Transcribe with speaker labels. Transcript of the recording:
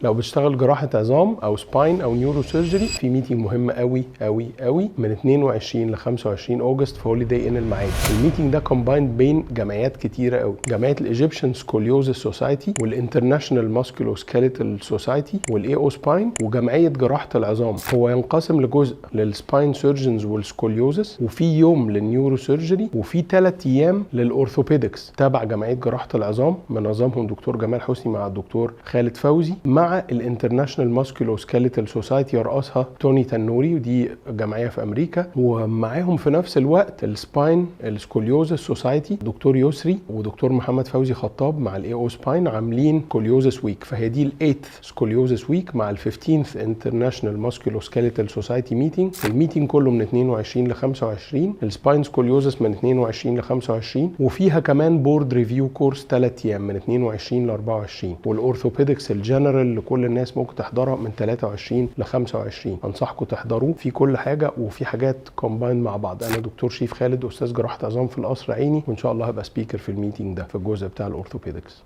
Speaker 1: لو بتشتغل جراحه عظام او سباين او نيورو سيرجري، في ميتنج مهم قوي قوي قوي من 22 ل 25 اوجست في هوليداي ان المعادي. الميتنج ده كومبايند بين جمعيات كتيره قوي، جمعيه الايجيبشن سكوليوزس سوسايتي والانترناشونال ماسكولوسكيليتال سوسايتي والاي او سباين وجمعيه جراحه العظام. هو ينقسم لجزء للسباين سيرجنز والسكوليوزس، وفي يوم للنيورو سيرجري، وفي 3 ايام للاورثوبيدكس تبع جمعيه جراحه العظام منظمهم دكتور جمال حسني مع الدكتور خالد فوزي، مع الانترناشونال ماسكولوسكيليتال سوسايتي يرأسها توني تنوري، ودي جمعيه في امريكا. ومعاهم في نفس الوقت السباين السكوليوزس سوسايتي دكتور يسري ودكتور محمد فوزي خطاب مع الاي او سباين عاملين سكوليوزس ويك. فهي دي ال8th سكوليوزس ويك مع ال15th انترناشونال ماسكولوسكيليتال سوسايتي ميتنج. الميتنج كله من 22 ل 25، السباين سكوليوزس من 22 ل 25، وفيها كمان بورد ريفيو كورس 3 ايام من 22 ل 24، والاورثوبيدكس الجنرال لكل الناس ممكن تحضرها من 23 ل 25. انصحكم تحضروه، في كل حاجه وفي حاجات كومباين مع بعض. انا دكتور شريف خالد، استاذ جراحه عظام في القصر العيني، وان شاء الله هبقى سبيكر في الميتنج ده في الجزء بتاع الاورثوبيدكس.